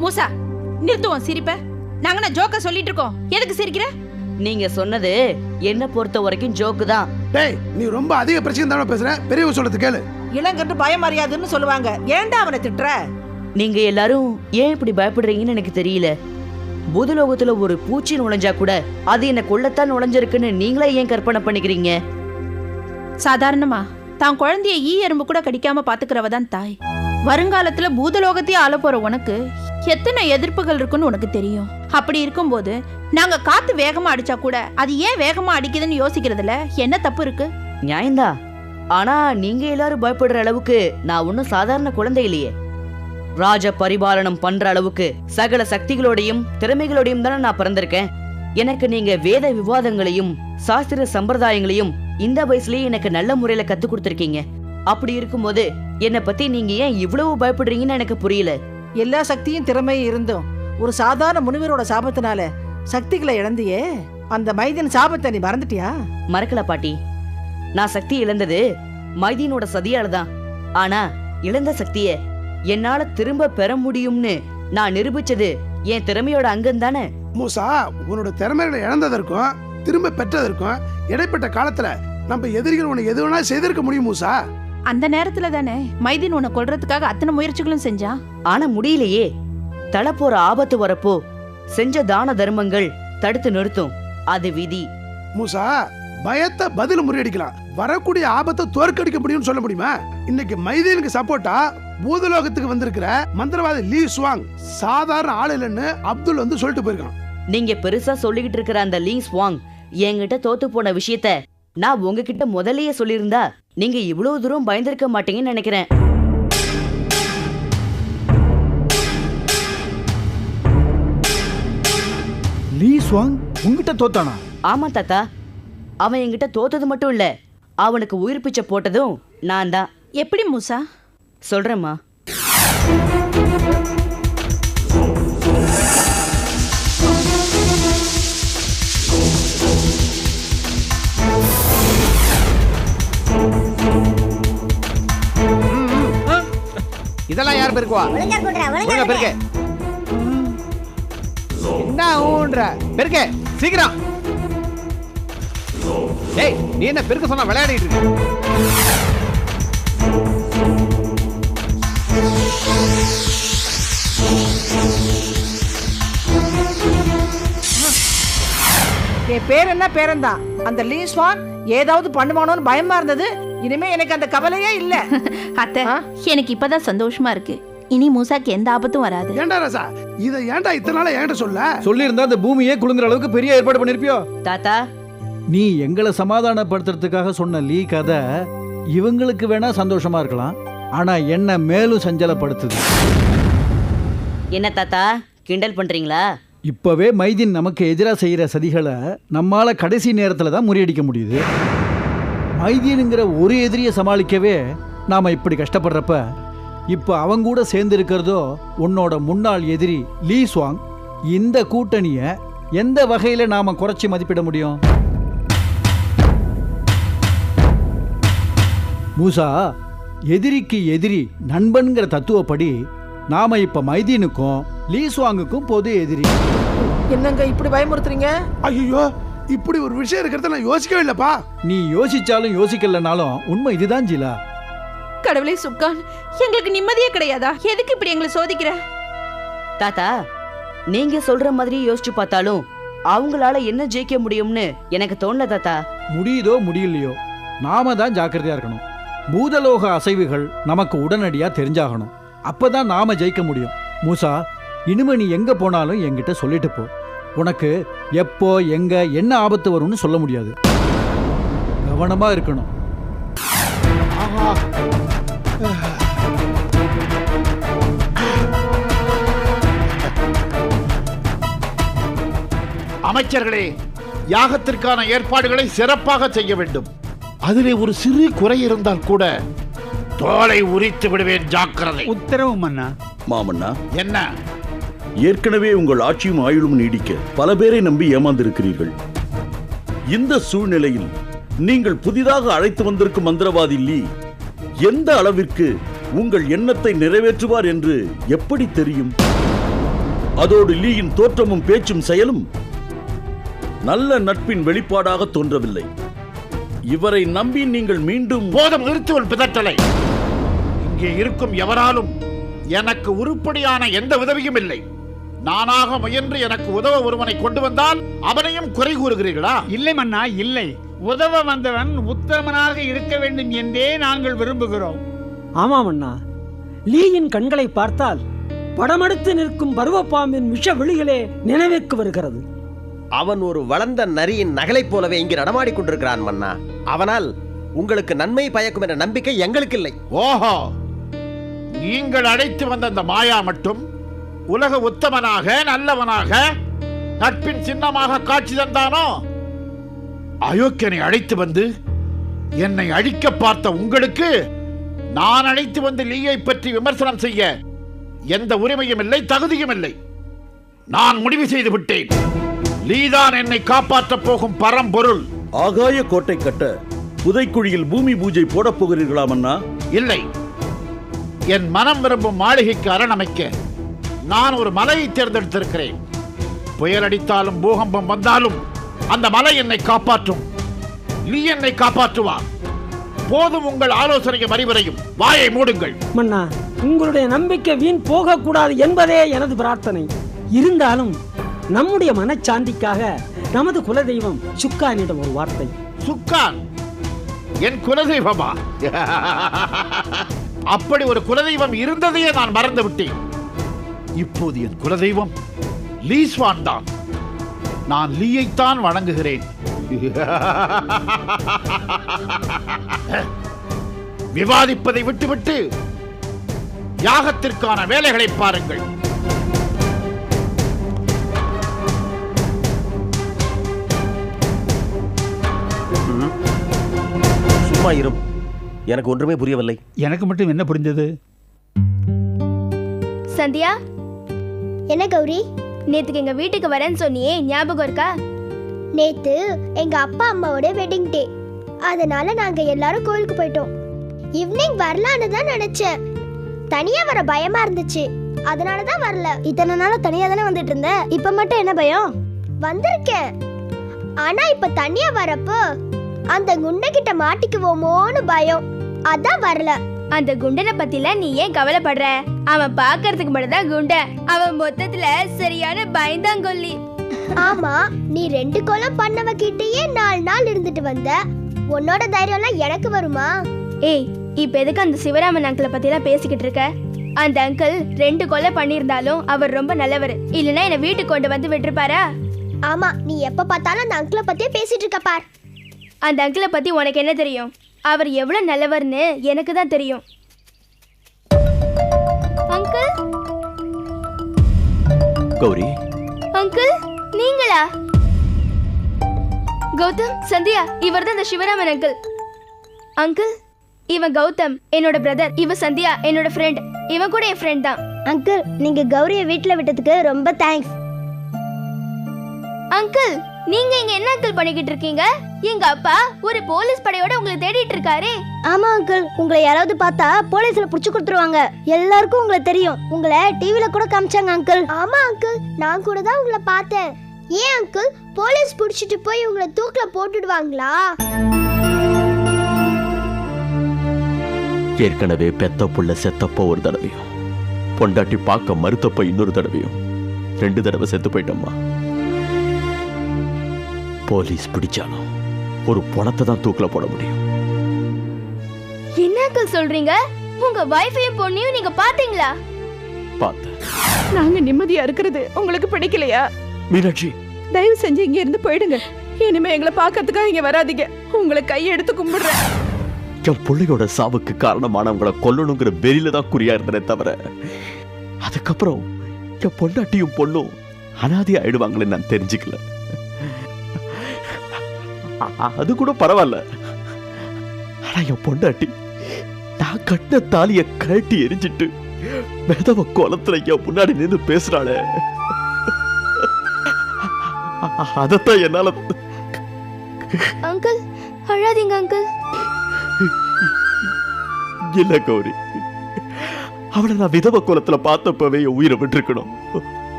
மூசா, நிறுத்துவோம் சிரிப்ப. நாங்க நான் ஜோக்க சொல்லிட்டு இருக்கோம், எதுக்கு சிரிக்கிற? நீங்க சொன்னது என்ன பொறுத்த வரைக்கும் ஜோக்கு தான். டேய், நீ ரொம்ப அதிக பிரச்சனை தான் பேசுற. பெரியவங்க சொல்றது கேளு. இளங்கன்று பயம் அறியாதுன்னு சொல்லுவாங்க. ஏன்டா அவனை திட்டுற? நீங்க எல்லாரும் ஏன் இப்படி பயப்படுறீங்கன்னு எனக்கு தெரியல. பூதலோகத்துல ஒரு பூச்சி நுழைஞ்சா கூட அது என்ன கொல்லத்தான் நுழைஞ்சிருக்குன்னு நீங்களே ஏன் கற்பனை பண்ணிக்கிறீங்க? சாதாரணமா தான் குழந்தைய ஈ எறும்பு கூட கடிக்காம பாத்துக்கிறவ தான் தாய். வருங்காலத்துல பூதலோகத்தையே ஆள போற உனக்கு எத்தனை எதிர்ப்புகள் இருக்குன்னு உனக்கு தெரியும். அப்படி இருக்கும்போது நாங்க காத்து வேகமா அடிச்சா கூட அது ஏன் வேகமா அடிக்குதுன்னு யோசிக்கிறதுல என்ன தப்பு இருக்கு? நியாயம்தான். ஆனா நீங்க எல்லாரும் பயப்படுற அளவுக்கு நான் ஒன்னும் சாதாரண குழந்தை இல்லையே. ராஜ பரிபாலனம் பண்ற அளவுக்கு சகல சக்திகளோடையும் திறமைகளோடையும் தானே நான் பிறந்திருக்கேன். எனக்கு நீங்க வேத விவாதங்களையும் சாஸ்திர சம்பிரதாயங்களையும் இந்த வயசுலயே எனக்கு நல்ல முறையில கத்து கொடுத்திருக்கீங்க. அப்படி இருக்கும்போது என்னை பத்தி நீங்க ஏன் இவ்வளவு பயப்படுறீங்கன்னு எனக்கு புரியல. எல்லா சக்தியும் திறமையும் இருந்தும் ஒரு சாதாரண முனிவரோட சாபத்தினால சக்திகளை இழந்தியே. அந்த மைதின் சாபத்தை நீ மறந்துட்டியா? மறக்கல பாட்டி. நான் சக்தி இழந்தது மைதீனோட சதியால தான். ஆனா இழந்த சக்திய என்னால திரும்ப பெற முடியும்னு நான் நிரூபிச்சது என் திறமையோட அங்கம் தானே. மூசா, உன்னோட திறமைகளை இழந்ததற்கும் திரும்ப பெற்றதற்கும் இடைப்பட்ட காலத்துல நம்ம எதிரிகள் உனக்கு எது வேணா செய்திருக்க முடியும் மூசா. அந்த நேரத்துல தானே மைதீன் உன்னை கொல்றதுக்காக அத்தனை முயற்சிகளும் செஞ்சான். ஆனா முடியலையே. தலை போற ஆபத்து வரப்போ செஞ்ச தான தர்மங்கள் தடுத்து நிறுத்தும். அது விதி. மூசா, பயத்தை பதில் முறியடிக்கலாம், வரக்கூடிய ஆபத்தை தோற்கடிக்க முடியும்னு சொல்ல முடியுமா? இன்னைக்கு மைதீனுக்கு சப்போர்ட்டா பூதலோகத்துக்கு வந்திருக்கிற மந்திரவாதி லீ சுவாங் சாதாரண ஆள் இல்லைன்னு அப்துல் வந்து சொல்லிட்டு போயிருக்கான். நீங்க பெருசா சொல்லிக்கிட்டு இருக்கிற அந்த லீ சுவாங் என்கிட்ட தோத்து போன விஷயத்த நான் உங்ககிட்ட முதல்லயே சொல்லியிருந்தா நீங்க இவ்வளவு தூரம் பயந்திருக்க மாட்டீங்கன்னு நினைக்கிறேன். லீ சுவாங் உங்ககிட்ட தோத்தானா? ஆமா தாத்தா. அவன் என்கிட்ட தோத்தது மட்டும் இல்ல, அவனுக்கு உயிர் பிச்சை போட்டதும் நான் தான். எப்படி மூசா? சொல்றேம்மா. இதெல்லாம் யார் பெருக்குவா? ஒழுங்கா பெருக்க. என்ன ஊன்ற பெருக்க சீக்கிரம். ஏய், நீ என்ன பெருக்க சொன்னா விளையாடிட்டு இருக்க? என் பேர் என்ன பேரன்தான். அந்த லீ ஸ்வான் ஏதாவது பண்ணுவானோன்னு பயமா இருந்தது. இனிமே எனக்கு அந்த கவலையே இல்ல. அத்தை, எனக்கு இப்பதான் சந்தோஷமா இருக்கு. இனி மூசாக்கு எந்த ஆபத்தும் வராது. ஏண்டா ராசா, இதை ஏண்டா இத்தனை நாளா என்கிட்ட சொல்ல? சொல்லியிருந்தா அந்த பூமியே குலுங்குற அளவுக்கு பெரிய ஏற்பாடு பண்ணிருப்பியோ? தாத்தா, நீ எங்களை சமாதானப்படுத்துறதுக்காக சொன்ன லீ கதை இவங்களுக்கு வேணா சந்தோஷமா இருக்கலாம், ஆனா என்ன மேலும் சஞ்சலப்படுத்துது. என்ன தாத்தா கிண்டல் பண்றீங்களா? இப்பவே மைதீன் நமக்கு எதிராக செய்யற சதிகளை நம்மால கடைசி நேரத்துல தான் முறியடிக்க முடியுது. மைதீனுங்கிற ஒரு எதிரியை சமாளிக்கவே நாம இப்படி கஷ்டப்படுறப்ப இப்ப அவங்க கூட சேர்ந்து இருக்கிறதோ உன்னோட முன்னாள் எதிரி லீ சுவாங். இந்த கூட்டணிய எந்த வகையில நாம குறைச்சி மதிப்பிட முடியும்? மூசா, எதிரிக்கு எதிரி நண்பன்கிற தத்துவப்படி நாம இப்ப மைதீனுக்கும் லீ சுவாங்குக்கும் பொது எதிரி. என்னங்க இப்படி பயமுறுத்துறீங்க? ஐயோ, இப்படி ஒரு விஷயம் இருக்கிறத நான் யோசிக்கவே இல்லப்பா. நீ யோசிச்சாலும் யோசிக்கலனாலும் உண்மை இதுதான் ஜீலா. கடவுளே சுக்கான், எங்களுக்கு நிம்மதியே கிடையாதா? எதுக்கு இப்படி எங்களை சோதிக்கிற? தாத்தா, நீங்க சொல்ற மாதிரி யோசிச்சு பார்த்தாலும் அவங்களால என்ன ஜெயிக்க முடியும்னு எனக்கு தோணல தாத்தா. முடியுதோ முடியலையோ, நாம தான் ஜாக்கிரதையா இருக்கணும். பூதலோக அசைவுகள் நமக்கு உடனடியா தெரிஞ்சாகணும். அப்பதான் நாம ஜெயிக்க முடியும். மூசா, இனிமே நீ எங்க போனாலும் என்கிட்ட சொல்லிட்டு போ. உனக்கு எப்போ எங்க என்ன ஆபத்து வரும்னு சொல்ல முடியாது. கவனமா இருக்கணும். அமைச்சர்களே, யாகத்திற்கான ஏற்பாடுகளை சிறப்பாக செய்ய வேண்டும். அதிலே ஒரு சிறு குறை இருந்தால் கூட தோலை உரித்து விடுவேன், ஜாக்கிரதை. உத்தரவு மன்னா. மாமன்னா, என்ன? ஏற்கனவே உங்கள் ஆட்சியும் ஆயுளும் நீடிக்க பல பேரை நம்பி ஏமாந்திருக்கிறீர்கள். இந்த சூழ்நிலையில் நீங்கள் புதிதாக அழைத்து வந்திருக்கும் மந்திரவாதி லீ எந்த அளவிற்கு உங்கள் எண்ணத்தை நிறைவேற்றுவார் என்று எப்படி தெரியும்? அதோடு லீயின் தோற்றமும் பேச்சும் செயலும் நல்ல நட்பின் வெளிப்பாடாக தோன்றவில்லை. இவரை நம்பி நீங்கள் மீண்டும்... போதும், நிறுத்துவன் பிதற்றலை. இங்கே இருக்கும் எவராலும் எனக்கு உருப்படியான எந்த உதவியும் இல்லை. நானாக முயன்று எனக்கு உதவ ஒருவனை கொண்டு வந்தால் அவனையும் குறை கூறுகிறீர்களா? இல்லை மன்னா, இல்லை. உதவ வந்தவன் உத்தமனாக இருக்க வேண்டும் என்றே நாங்கள் விரும்புகிறோம். ஆமாம் அண்ணா, லீயின் கண்களை பார்த்தால் படமெடுத்து நிற்கும் பருவப்பாம்பின் விஷ விழிகளே நினைவுக்கு வருகிறது. அவன் ஒரு வளர்ந்த நரியின் நகலைப் போலவே இங்கு நடமாடிக் கொண்டிருக்கிறான் மன்னா. அவனால் உங்களுக்கு நன்மை பயக்கும் என்ற நம்பிக்கை எங்களுக்கு இல்லை. ஓஹோ, நீங்கள் அழைத்து வந்த அந்த மாயா மட்டும் உலக உத்தமனாக நல்லவனாக நட்பின் சின்னமாக காட்சி தந்தானோ? அயோக்கியனை அழைத்து வந்து என்னை அழிக்க பார்த்த உங்களுக்கு நான் அழைத்து வந்து லீயை பற்றி விமர்சனம் செய்ய எந்த உரிமையும் இல்லை, தகுதியும் இல்லை. நான் முடிவு செய்து விட்டேன். லீதான் என்னை காப்பாற்றப் போகும் பரம்பொருள். ஆகாய கோட்டை கட்ட புதைக்குழியில் பூமி பூஜை போடப் போகிறீர்களா மன்னா? இல்லை, என் மனம் விரும்பும் மாளிகைக்கு அரணமைக்க நான் ஒரு மலையை தேர்ந்தெடுத்திருக்கிறேன். புயல் அடித்தாலும் பூகம்பம் வந்தாலும் அந்த மலை என்னை காப்பாற்றும். லீ என்னை காப்பாற்றுவார். போதும் உங்கள் ஆலோசனையும் அறிவுரையும். வாயை மூடுங்கள். மன்னா, உங்களுடைய நம்பிக்கை வீண் போகக்கூடாது என்பதே எனது பிரார்த்தனை. இருந்தாலும் நம்முடைய மனச்சாந்திக்காக நமது குலதெய்வம் சுக்கானிடம் ஒரு வார்த்தை. சுக்கான் என் குலதெய்வமா? அப்படி ஒரு குலதெய்வம் இருந்ததையே நான் மறந்து விட்டேன். இப்போது என் குலதெய்வம் லீஸ்வான் தான். நான் லீயைத்தான் வணங்குகிறேன். விவாதிப்பதை விட்டுவிட்டு யாகத்திற்கான வேலைகளை பாருங்கள். சும்மா இரும், எனக்கு ஒன்றுமே புரியவில்லை. எனக்கு மட்டும் என்ன புரிஞ்சது? சந்தியா, என்ன கௌரி, நேத்துக்கு எங்க வீட்டுக்கு வரேன்னு சொன்னியே, ஞாபகம் இருக்கா? நேத்து எங்க அப்பா அம்மாவோட வெட்டிங் டே, அதனால நாங்க எல்லாரும் கோயிலுக்கு போயிட்டோம். ஈவினிங் வரலான்னு தான் நினைச்சேன். தனியா வர பயமா இருந்துச்சு, அதனாலதான் வரல. இத்தனை நாளா தனியா தானே வந்துட்டு இருந்த, இப்ப மட்டும் என்ன பயம்? வந்திருக்கேன், ஆனா இப்ப தனியா வரப்போ அந்த குண்டை கிட்ட மாட்டிக்குவோமோன்னு பயம், அதான் வரல. அந்த குண்டனை பத்தில நீ ஏன் கவலைப்படுற? அவன் பாக்குறதுக்கு மட்டும்தான் குண்ட, அவன் மொத்தத்துல சரியான பயந்தாங்கொல்லி. ஆமா, நீ 2 கொலை பண்ணவ கிட்டயே 4 நாள் இருந்துட்டு வந்த, உன்னோட தைரியம் எல்லாம் எனக்கு வருமா? ஏய், இப்ப எதுக்கு அந்த சிவராமன் அங்கிளை பத்தி எல்லாம் பேசிக்கிட்டு இருக்க? அந்த அங்கிள் 2 கொலை பண்ணிருந்தாலும் அவர் ரொம்ப நல்லவர். இல்லனா என்ன வீட்டுக்கு கொண்டு வந்து விட்டுருப்பாரா? ஆமா, நீ எப்ப பார்த்தாலும் அந்த அங்கிளை பத்தியே பேசிட்டு இருக்க பார். அந்த அங்கிளை பத்தி உனக்கு என்ன தெரியும்? அவர் எவ்வளவு நல்லவர்னு எனக்கு தான் தெரியும். அங்கிள், கௌரி. அங்கிள், நீங்களா? கௌதம், சந்தியா, இவர் தான் இந்த சிவராமன் அங்கிள். அங்கிள், இவன் கௌதம் என்னோட பிரதர், இவ சந்தியா என்னோட ஃப்ரெண்ட். இவன் கூட என் ஃப்ரெண்ட் தான். அங்கிள், நீங்க கௌரிய வீட்ல விட்டதுக்கு ரொம்ப தேங்க்ஸ். அங்கிள், நீங்க இங்க என்ன அங்கிள் பண்ணிக்கிட்டு இருக்கீங்க? எங்க அப்பா ஒரு போலீஸ் படையோட உங்களை தேடிட்டு இருக்காரு. ஆமா அங்கிள், உங்களை யாராவது பார்த்தா போலீஸ்ல புடிச்சு கொடுத்துருவாங்க. எல்லாருக்கும் உங்களை தெரியும், உங்களை டிவில கூட காமிச்சாங்க அங்கிள். ஆமா அங்கிள், நான் கூட தான் உங்களை பார்த்தேன். ஏன் அங்கிள், போலீஸ் புடிச்சிட்டு போய் உங்களை தூக்குல போட்டுடுவாங்களா? ஏற்கனவே பெத்த புள்ள செத்தப்போ ஒரு தடவையும், பொண்டாட்டி பார்க்க மறுத்தப்ப இன்னொரு தடவையும், 2 தடவை செத்து போயிட்டோம்மா. போலீஸ் பிடிச்சாலும் ஒரு பணத்தை தான் தூக்குல போட முடியும். என்ன அங்கிள் சொல்றீங்க? உங்க வைஃபையும் பொண்ணையும் நீங்க பாத்தீங்களா? பார்த்தேன். நாங்க நிம்மதியா இருக்கிறது உங்களுக்கு பிடிக்கலையா? மீனாட்சி, தயவு செஞ்சு இங்க இருந்து போயிடுங்க. இனிமே எங்களை பார்க்கறதுக்காக இங்க வராதீங்க. உங்களை கையெடுத்து கும்பிடுறேன். என் பிள்ளையோட சாவுக்கு காரணமானவங்களை கொல்லணுங்கிற வெறியில தான் குறியா இருந்தனே தவிர, அதுக்கப்புறம் என் பொண்டாட்டியும் பொண்ணும் அனாதி ஆயிடுவாங்களே நான் தெரிஞ்சுக்கல. அது கூட பரவாயில்ல. ஆனா என் பொண்டாட்டி நான் கட்டின தாலிய கழட்டி எரிஞ்சிட்டு மெதவ கோலத்துல என் முன்னாடி நின்று பேசுறாளே, அதத்தான் என்னால. அங்கிள், அழாதீங்க அங்கிள். இல்ல கௌரி, அவளை நான் விதவ கோலத்துல பார்த்தப்பவே என் உயிரை விட்டுருக்கணும்.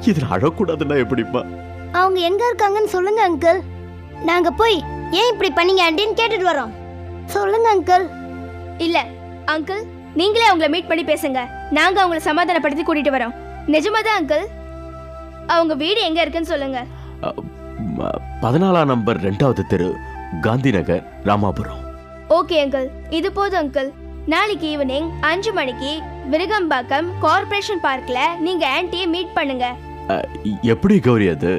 இதுல அழக்கூடாதுன்னா எப்படிப்பா? அவங்க எங்க இருக்காங்கன்னு சொல்லுங்க அங்கிள். நாங்க போய் ஏன் இப்படி பண்ணீங்க ஆண்டின்னு கேட்டுட்டு வரோம். சொல்லுங்க அங்கிள். இல்ல அங்கிள், நீங்களே அவங்கள மீட் பண்ணி பேசுங்க. நாங்க அவங்கள சமாதானப்படுத்தி கூட்டிட்டு வரோம். நிஜமாதான் அங்கிள். அவங்க வீடு எங்க இருக்குன்னு சொல்லுங்க. 14ஆம் நம்பர் 2வது தெரு, காந்தி நகர், ராமாபுரம். ஓகே அங்கிள், இது போதும் அங்கிள். நாளைக்கு ஈவினிங் 5 மணிக்கு விருகம்பாக்கம் கார்ப்பரேஷன் பார்க்ல நீங்க ஆன்ட்டியை மீட் பண்ணுங்க. எப்படி கௌரி அது?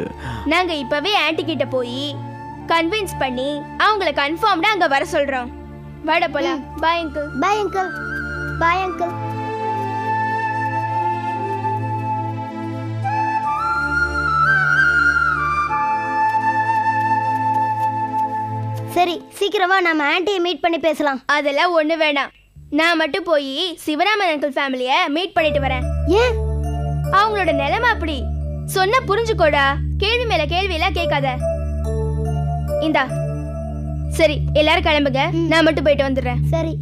நாங்க இப்பவே ஆன்ட்டி கிட்ட போய் கன்வின்ஸ் பண்ணி அவங்கள கன்ஃபார்ம்டா அங்க வர சொல்றோம். வாட போலாம். Bye uncle. Bye uncle. Bye uncle. சரி, சீக்கிரமா நம்ம ஆன்ட்டியை மீட் பண்ணி பேசலாம். அதெல்லாம் ஒண்ணு வேணாம். நான் மட்டும் போய் சிவராமன் அங்கிள் ஃபேமிலிய மீட் பண்ணிட்டு வரேன். ஏன்? அவங்களோட நிலைமை அப்படி. சொன்ன புரிஞ்சுக்கோடா. கேள்வி மேல கேள்வி எல்லாம் கேட்காத. இந்தா. சரி, எல்லாரும் கிளம்புங்க. நான் மட்டும் போயிட்டு வந்துடுறேன். சரி.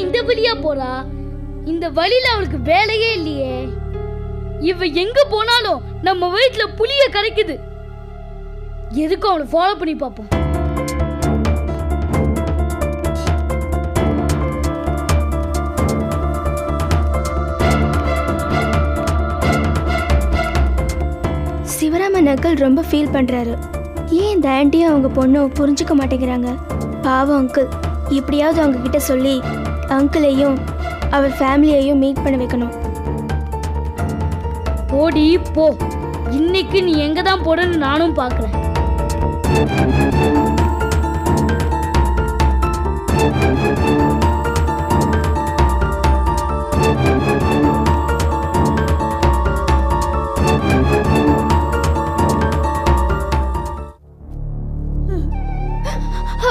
இந்த வழியா போறா. இந்த வழியில அவளுக்கு வேலையே இல்லையே. இவ எங்க போனாலும் நம்ம வீட்டுல புளிய கரைக்குது. எதுக்கும் அவளை ஃபாலோ பண்ணி பாப்போம். சிவராமன் அங்கிள் ரொம்ப ஃபீல் பண்றாரு. ஏன் இந்த ஆன்ட்டியும் அவங்க பொண்ணும் புரிஞ்சுக்க மாட்டேங்கிறாங்க? பாவம் அங்கிள். இப்படியாவது அவங்க கிட்ட சொல்லி அங்கிளையும் அவர் ஃபேமிலியையும் மீட் பண்ண வைக்கணும். ஓடி போ. இன்னைக்கு நீ எங்க தான் போறன்னு நானும் பார்க்கறேன்.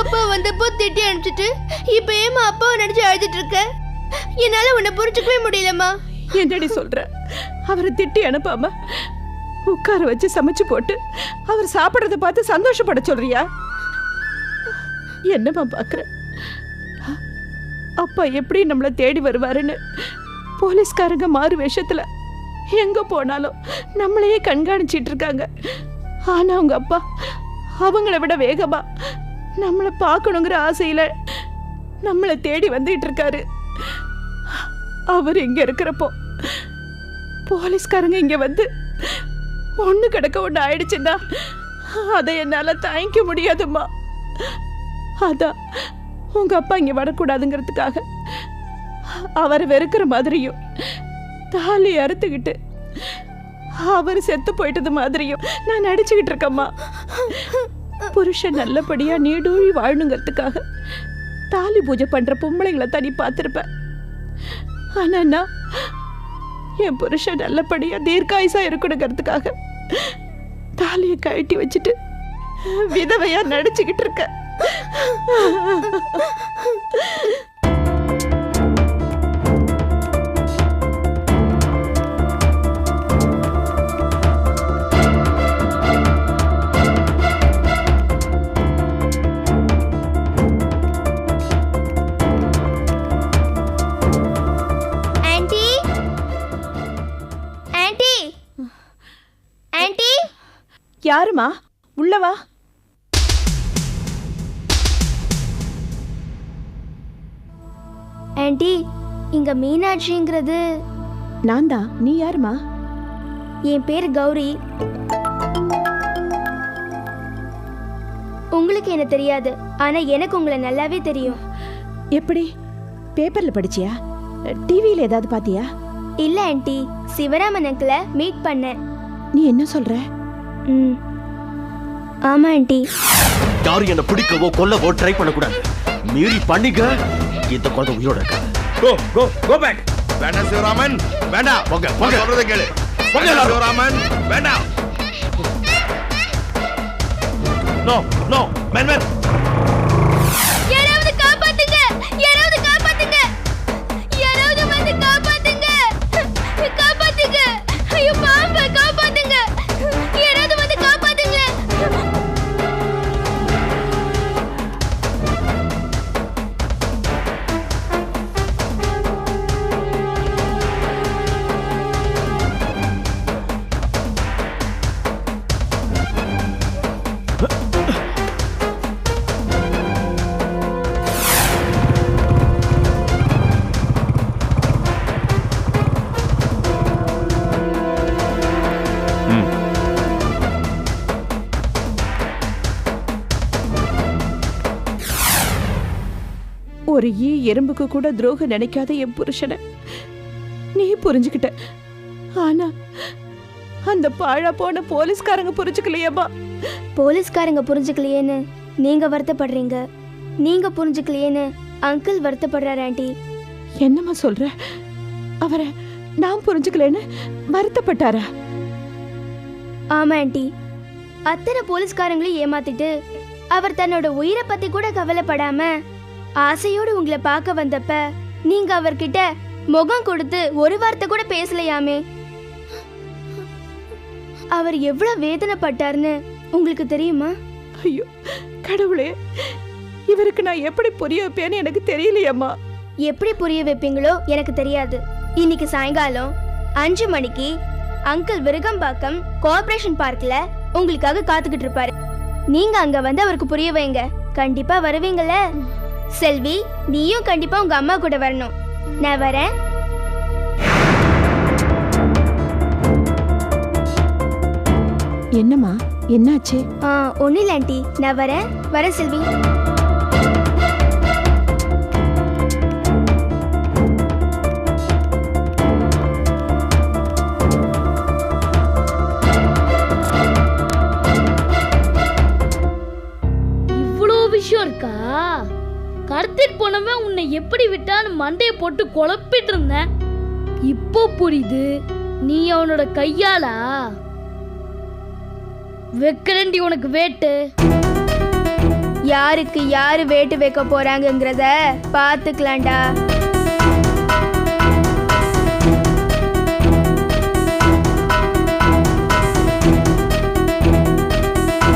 அப்பா வந்தப்போ திட்டி அனுப்பிச்சிட்டு இப்ப ஏமா அப்பாவை நினைச்சு அழுதுட்டு இருக்க? என்னால உன்னை புரிஞ்சுக்கவே முடியலம்மா. என்னடி சொல்ற? அவரை திட்டி அனுப்பாம உட்கார வச்சு சமைச்சு போட்டு அவர் சாப்பிடறத பார்த்து சந்தோஷப்பட சொல்றியா? என்னம்மா பாக்குற? அப்பா எப்படி நம்மளை தேடி வருவாருன்னு போலீஸ்காரங்க மாறு வேஷத்துல எங்க போனாலும் நம்மளையே கண்காணிச்சிட்டு இருக்காங்க. ஆனா அவங்க அப்பா அவங்கள விட வேகமா நம்மளை பார்க்கணுங்கிற ஆசையில நம்மளை தேடி வந்துட்டு இருக்காரு. அவர் இங்க இருக்கிறப்போ போலீஸ்காரங்க இங்க வந்து ஒண்ணு கிடக்க ஒண்ணு ஆயிடுச்சுன்னா அதை என்னால தாங்கிக்க முடியாதும்மா. அதான் உங்க அப்பா இங்க வரக்கூடாதுங்கிறதுக்காக அவரை வெறுக்கிற மாதிரியும் தாலி அறுத்துக்கிட்டு அவர் செத்து போயிட்டது மாதிரியும் நான் நடிச்சுக்கிட்டு இருக்கேம்மா. புருஷன் நல்லபடியா நீடூழி வாழணுங்கிறதுக்காக தாலி பூஜை பண்ற பொம்பளைங்களை தனி பார்த்திருப்பேன். ஆனா நான் என் புருஷன் நல்லபடியா தீர்க்காயுசா இருக்கணுங்கிறதுக்காக தாலியை கழட்டி வச்சுட்டு விதவையா நடிச்சுக்கிட்டு இருக்க. யாருமா? உள்ளவா. ஆண்டி, இங்க மீனாட்சிங்கிறது நான் தான். நீ யாருமா? என் பேர் கௌரி. உங்களுக்கு என்ன தெரியாது, ஆனா எனக்கு உங்களை நல்லாவே தெரியும். எப்படி? பேப்பர்ல படிச்சியா? டிவியில ஏதாவது பாத்தியா? இல்ல ஆண்டி, சிவராமன் அங்கிளை மீட் பண்ணேன். நீ என்ன சொல்ற? ம் ஆமா ஆண்டி. யாரும் என்ன பிடிக்கவோ கொல்லவோ ட்ரை பண்ணக்கூடாது. மீறி பண்ணிக்க, இந்த குழந்தை உயிரோட இருக்காது. கோ கோ கோ பேக். வேண்டாம் சிவராமன், வேண்டாம். போங்க போங்க, சொல்றதை கேளு. போங்க சிவராமன், வேண்டாம். No no man man. யாராவது காப்பாத்துங்க, யாராவது காப்பாத்துங்க, யாராவது வந்து காப்பாத்துங்க, காப்பாத்துங்க. ஐயோ பாம்பு, காப்பாத்துங்க, யாராவது வந்து காப்பாத்துங்க. ஒரு எறும்புக்கு கூட துரோகம் நினைக்காத என் புருஷனை நீ புரிஞ்சுக்கிட்ட. ஆனா அந்த பாழா போன போலீஸ்காரங்க புரிஞ்சுக்கலையேம்மா. போலீஸ்காரங்க புரிஞ்சுக்கலையேன்னு நீங்க வருத்தப்படுறீங்க, நீங்க புரிஞ்சுக்கலையேன்னு அங்கிள் வருத்தப்படுறாரு ஆண்டி. என்னம்மா சொல்ற? அவரை நான் புரிஞ்சுக்கலன்னு வருத்தப்பட்டாரா? ஆமா ஆண்டி, அத்தனை போலீஸ்காரங்களையும் ஏமாத்திட்டு அவர் தன்னோட உயிரை பத்தி கூட கவலைப்படாம ஆசையோடு உங்களை பார்க்க வந்தப்ப நீங்க அவர்கிட்ட முகம் கொடுத்து ஒரு வார்த்தை கூட பேசலையாமே. அவர் எவ்வளவு வேதனைப்பட்டார்னு உங்களுக்கு தெரியுமா? ஐயோ கடவுளே, இவருக்கு நான் எப்படி புரிய வைப்பேன்னு எனக்கு தெரியலையம்மா. எப்படி புரிய வைப்பீங்களோ எனக்கு தெரியாது. இன்னைக்கு சாயங்காலம் 5 மணிக்கு அங்கிள் விருகம்பாக்கம் கோஆபரேஷன் பார்க்ல உங்களுக்காக காத்துக்கிட்டு இருப்பாரு. நீங்க அங்க வந்து அவருக்கு புரிய வைங்க. கண்டிப்பா வருவீங்கல்ல? செல்வி, நீயும் கண்டிப்பா உங்க அம்மா கூட வரணும். நான் வரேன். என்னம்மா, என்னாச்சு? ஒன்னும் இல்ல ஆண்டி, நான் வரேன் செல்வி. இவ்வளோ விஷயம் இருக்கா? கடத்திட்டு போனவன் உன்னை எப்படி விட்டான்னு மண்டையை போட்டு குழப்பிட்டு இருந்தேன். இப்போ புரியுது, நீ அவனோட கையாளா? வைக்கிறண்டி உனக்கு வேட்டு. யாருக்கு யாரு வேட்டு வைக்க போறாங்கங்கிறத பாத்துக்கலாம்டா.